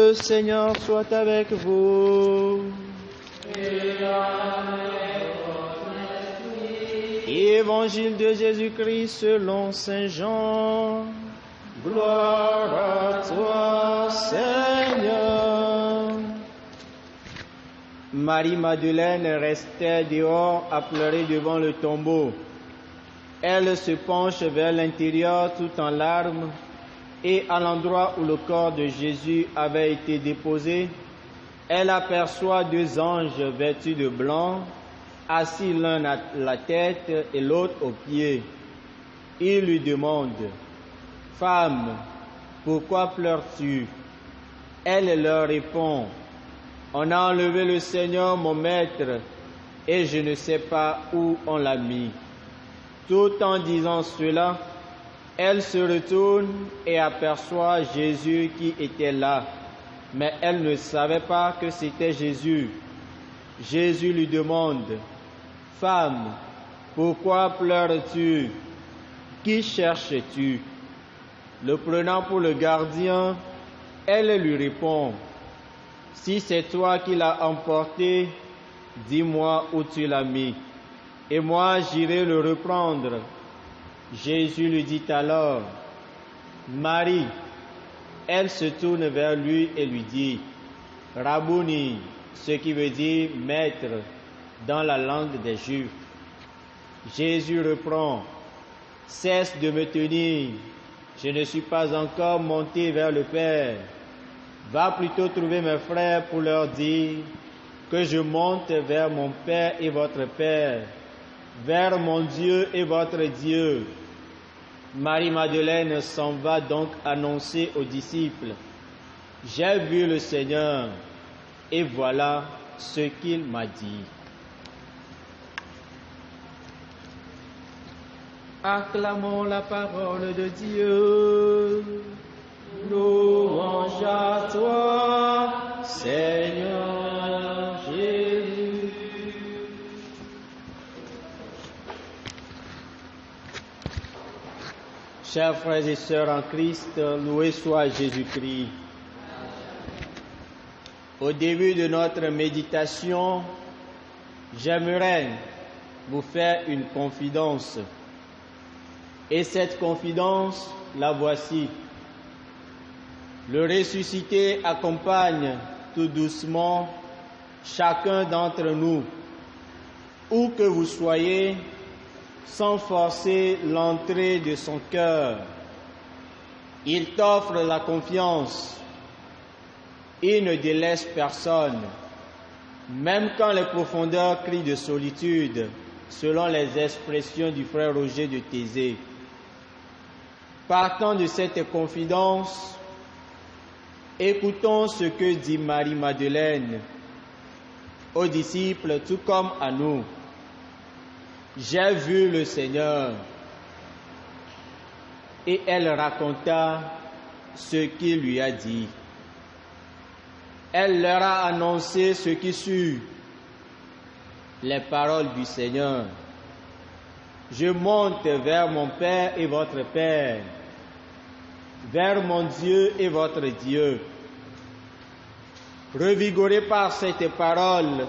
Le Seigneur soit avec vous. Évangile de Jésus-Christ selon Saint Jean. Gloire à toi, Seigneur. Marie-Madeleine restait dehors à pleurer devant le tombeau. Elle se penche vers l'intérieur tout en larmes et à l'endroit où le corps de Jésus avait été déposé, elle aperçoit deux anges vêtus de blanc, assis l'un à la tête et l'autre aux pieds. Ils lui demandent: « Femme, pourquoi pleures-tu » Elle leur répond: « On a enlevé le Seigneur mon maître et je ne sais pas où on l'a mis. » Tout en disant cela, elle se retourne et aperçoit Jésus qui était là, mais elle ne savait pas que c'était Jésus. Jésus lui demande: « Femme, pourquoi pleures-tu? Qui cherches-tu » Le prenant pour le gardien, elle lui répond: « Si c'est toi qui l'as emporté, dis-moi où tu l'as mis, et moi j'irai le reprendre. » Jésus lui dit alors: « Marie. » Elle se tourne vers lui et lui dit: « Rabouni », ce qui veut dire maître dans la langue des Juifs. Jésus reprend: « Cesse de me tenir, je ne suis pas encore monté vers le Père. Va plutôt trouver mes frères pour leur dire que je monte vers mon Père et votre Père, vers mon Dieu et votre Dieu. » Marie-Madeleine s'en va donc annoncer aux disciples: « J'ai vu le Seigneur, et voilà ce qu'il m'a dit. » Acclamons la parole de Dieu. Louange à toi, Seigneur Jésus. Chers frères et sœurs en Christ, loué soit Jésus-Christ. Au début de notre méditation, j'aimerais vous faire une confidence. Et cette confidence, la voici. Le ressuscité accompagne tout doucement chacun d'entre nous, où que vous soyez, sans forcer l'entrée de son cœur. Il t'offre la confiance. Il ne délaisse personne, même quand les profondeurs crient de solitude, selon les expressions du frère Roger de Thésée. Partant de cette confidence, écoutons ce que dit Marie-Madeleine aux disciples tout comme à nous. J'ai vu le Seigneur. Et elle raconta ce qu'il lui a dit. Elle leur a annoncé ce qui suit, les paroles du Seigneur. Je monte vers mon Père et votre Père, vers mon Dieu et votre Dieu. Revigoré par cette parole,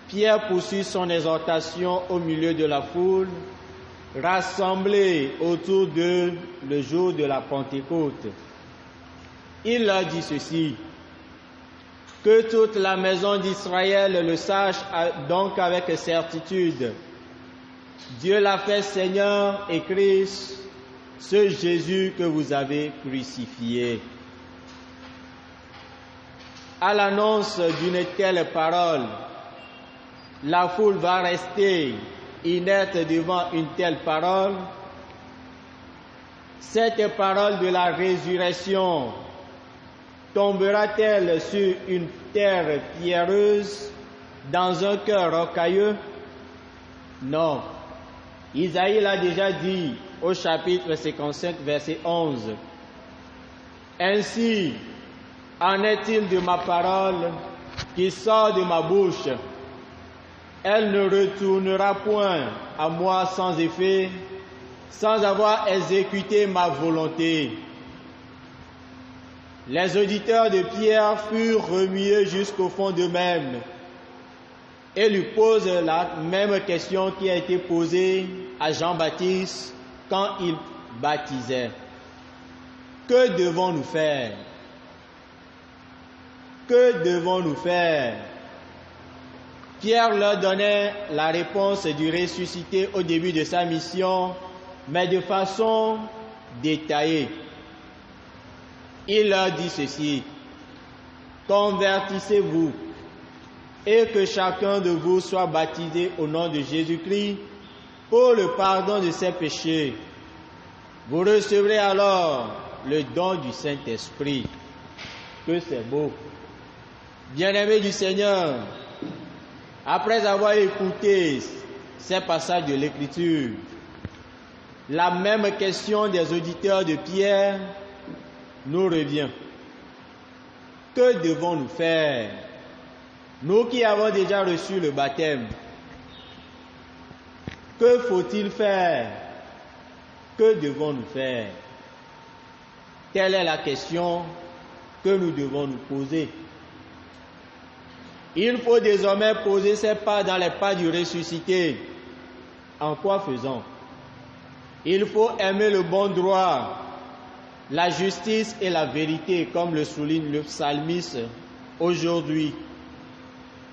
Pierre poursuit son exhortation au milieu de la foule, rassemblée autour d'eux le jour de la Pentecôte. Il leur dit ceci: que toute la maison d'Israël le sache donc avec certitude. Dieu l'a fait Seigneur et Christ, ce Jésus que vous avez crucifié. À l'annonce d'une telle parole, la foule va rester inerte devant une telle parole. Cette parole de la résurrection tombera-t-elle sur une terre pierreuse, dans un cœur rocailleux? Non. Isaïe l'a déjà dit au chapitre 55, verset 11. Ainsi en est-il de ma parole qui sort de ma bouche. Elle ne retournera point à moi sans effet, sans avoir exécuté ma volonté. Les auditeurs de Pierre furent remués jusqu'au fond d'eux-mêmes et lui posent la même question qui a été posée à Jean-Baptiste quand il baptisait. Que devons-nous faire? Que devons-nous faire? Pierre leur donnait la réponse du ressuscité au début de sa mission, mais de façon détaillée. Il leur dit ceci: convertissez-vous et que chacun de vous soit baptisé au nom de Jésus-Christ pour le pardon de ses péchés. Vous recevrez alors le don du Saint-Esprit. Que c'est beau. Bien-aimés du Seigneur, après avoir écouté ces passages de l'Écriture, la même question des auditeurs de Pierre nous revient. Que devons-nous faire? Nous qui avons déjà reçu le baptême, que faut-il faire? Que devons-nous faire? Telle est la question que nous devons nous poser. Il faut désormais poser ses pas dans les pas du ressuscité. En quoi faisons? Il faut aimer le bon droit, la justice et la vérité, comme le souligne le psalmiste aujourd'hui.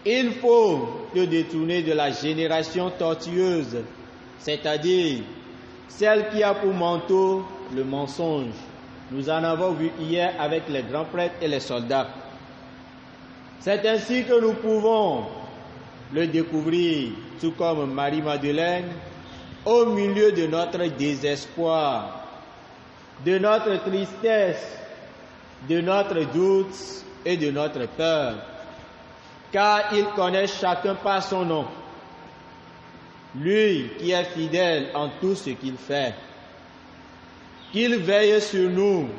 Il faut te détourner de la génération tortueuse, c'est-à-dire celle qui a pour manteau le mensonge. Nous en avons vu hier avec les grands prêtres et les soldats. C'est ainsi que nous pouvons le découvrir, tout comme Marie-Madeleine, au milieu de notre désespoir, de notre tristesse, de notre doute et de notre peur, car il connaît chacun par son nom, lui qui est fidèle en tout ce qu'il fait, qu'il veille sur nous,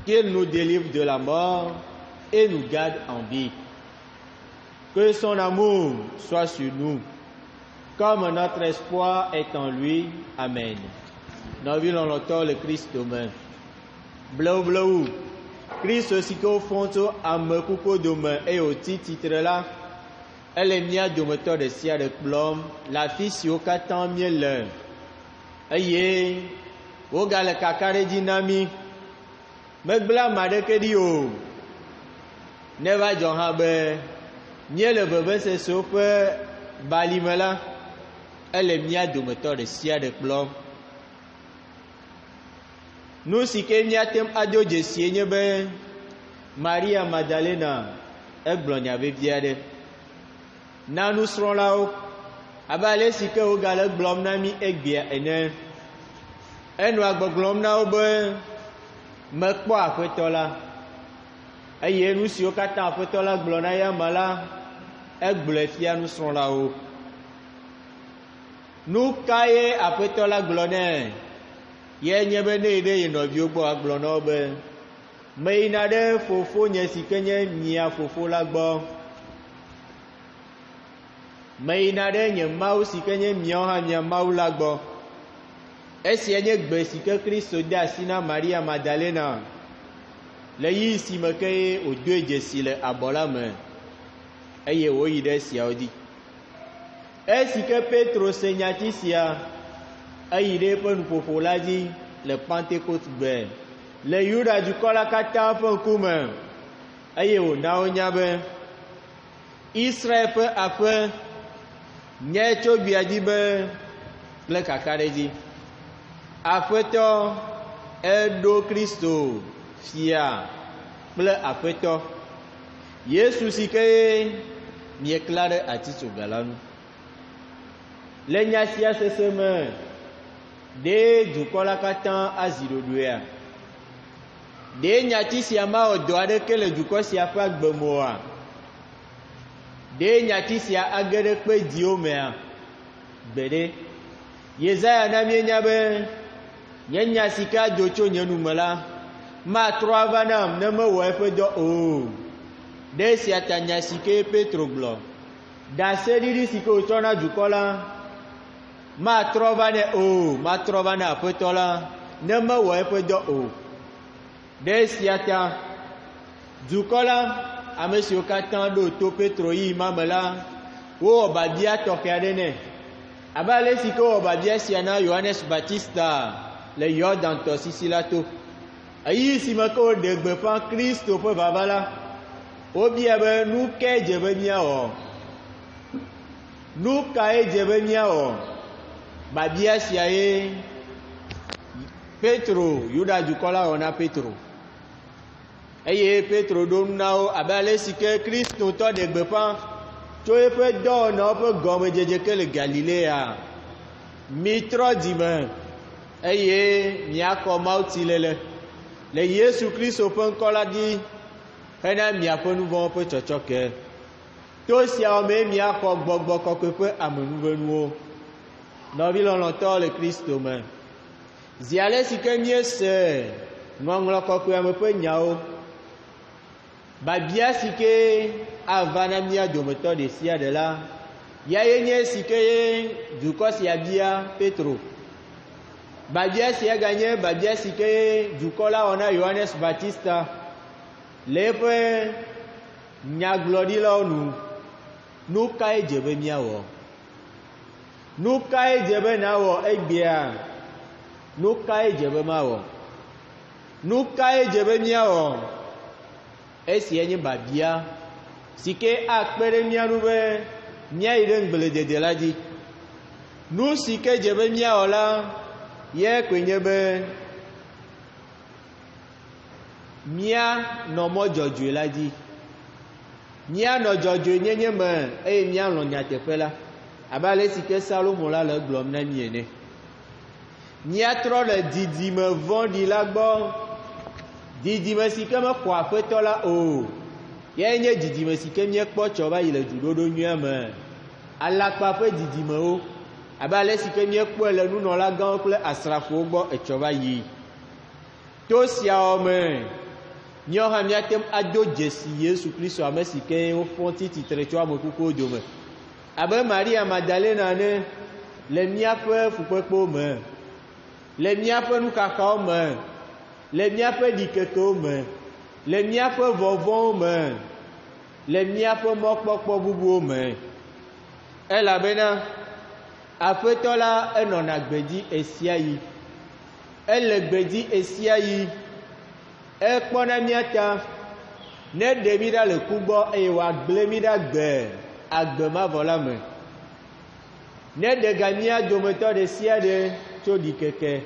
qu'il nous délivre de la mort et nous garde en vie. Que son amour soit sur nous, comme notre espoir est en lui. Amen. Nous voulons l'auteur le Christ demain. Blau blau. Christ aussi qu'au fond à me couper demain et au titre là, elle est mise de moteur de ciel de plomb, la fille si au quatre mieux l'heure. Aïe, au gars le cacare dynamique, me blâme à de que dit oh. Neva John Haber, ni le bébé se sauve, balimela, elle est mise de moteur de ciel de plomb. Nous si que n'y a tem adio de signe ben Maria Magdalena e glonia be biade na nous serons là-haut abale si que o gale glom na mi e bia ene enu agbo glom na o ben me kpo afeto la eye nous si o kata afeto la glona ya mala e gble fia nous serons là-haut nous kaye afeto la glone ye nye be ne de no bi ogbo agbo no be me ina de fofo nye sikenye mia fofo la gbo me ina de nye mau sikenye mia ha mia mau la gbo esi enye gbe sike Kristo de asina Maria Magdalena le yi si me ke o do ejesi le abola me eye wo yi de sia odi esi ke Petro senyati sia ayi de pe nufofo la dzi le Pentecôte gbe le Yuda dukɔ la katã ƒe ŋkume eye wòna wo nya be Israel ƒe aƒe nye tso gbia dzi be kple kaka ɖe dzi aƒetɔ eɖo Kristo fia kple aƒetɔ Yesu si ke miekla ɖe atitsoga la nu le nya sia sese me de dukɔ la katã azi ɖoɖoea de nyati sia ma wɔ dɔ aɖeke le dukɔ sia ƒe agbemoa de nyati sia age ɖe kpe diwo mea gbeɖe Yesaya na mienya be nye nya si ke ado tso nye nume la matrɔ ava nam ne mewɔ eƒe dɔ o de sia ta nya si ke Petro gblɔ daseɖiɖi si ke wòtsɔ na dukɔ la matrɔ va ne o matrɔ va ne aƒetɔ la ne mewɔ eƒe dɔ o ɖe esia ta dukɔ la ame siwo katã ɖo to Petro yi ma me la wowɔ babia tɔxɛ aɖe nɛ abe ale si ke wɔ babia sia na Yohanes Baptista le Yɔdan tɔsisi la to eyi si me ke woɖe gbeƒã Kristo ƒe vava la wobia be nu kae dze be míawɔ nu kae dze be míawɔ babia sia ye Petro Yuda dukɔ la wɔ na Petro eye Petro ɖo nu na wo abe ale si ke Kristo tɔ ɖe gbeƒã tso eƒe dɔwɔnawo ƒe gɔmedzedze ke le Galilea mitrɔ dzime eye miakɔ mawutilele le Yesu Kristo ƒe ŋkɔ la dzi hena miaƒe nu vɔ̃wo ƒe tsɔtsɔke to siawo me miaxɔ gbɔgbɔ kɔkɔe ƒe amenuvenuwo nɔvi lɔlɔ̃tɔwo le Kristo me zi ale si ke miese ŋɔŋlɔ kɔkɔea me ƒe nyawo babia si ke ava na mía dometɔ ɖe sia ɖe la ya ye nye si ke ye dukɔ sia bia Petro babia sia ganye babia si ke ye dukɔ la wɔ na Yohanes Baptista le eƒe nyagblɔɖilawo nu nu kae dze be míawɔ nu kae dze be nawɔ egbea nu kae dze be mawɔ nu kae dze be míawɔ esia nye babia si ke akpe ɖe mía nu be míayi ɖe ŋgbledede la dzi nu si ke dze be míawɔ la ye koe nye be míanɔ mɔ dzɔdzɔe la dzi míanɔ dzɔdzɔe nyenye me eye míalɔ̃ nyateƒe la abe ale si ke Salomo la le gblɔm na mí ene míatrɔ le didime vɔ̃ɖi la gbɔ didime si ke mexɔ Aƒetɔ la o yae nye didime si ke míekpɔ tsɔ va yi le dzuɖoɖo nyuia me alakpa ƒe didimewo abe ale si ke míekpɔe le nunɔlagãwo kple asrafowo gbɔ etsɔ va yi to siawo me míawo hã míate ŋu ado dzesi Yesu Kristo ame si ke wofɔ tsitre tso ame kukuwo dome abe Maria Magdalena ne le míaƒe fukpekpewo me le míaƒe nuxaxawo me le míaƒe ɖikekewo me le míaƒe vɔvɔwo me le míaƒe mɔkpɔkpɔ bubuwo me elabena Aƒetɔ la enɔna gbedzi esia yi ele gbedzi esia yi ekpɔna mía ta ne ɖe mí ɖa le ku gbɔ eye wòagblẽ mí ɖa gbe agbe mavɔ la me ne ɖega mía dometɔ ɖe sia ɖe tso ɖikeke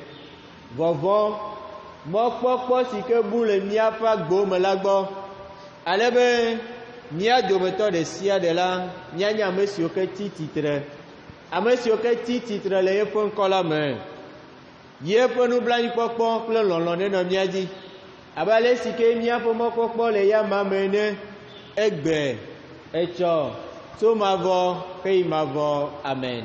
vɔvɔ mɔkpɔkpɔ si ke bu le míaƒe agbewo me la gbɔ ale be mía dometɔ ɖe sia ɖe la míanye ame siwo ke tsi tsitre ame siwo ke tsi tsitre le yeƒe ŋkɔ la me yeƒe nublanuikpɔkpɔ kple lɔlɔ̃ nenɔ mía dzi abe ale si ke míaƒe mɔkpɔkpɔ le ya ma me ne egbe etsɔ tso mavɔ heyi mavɔ amen.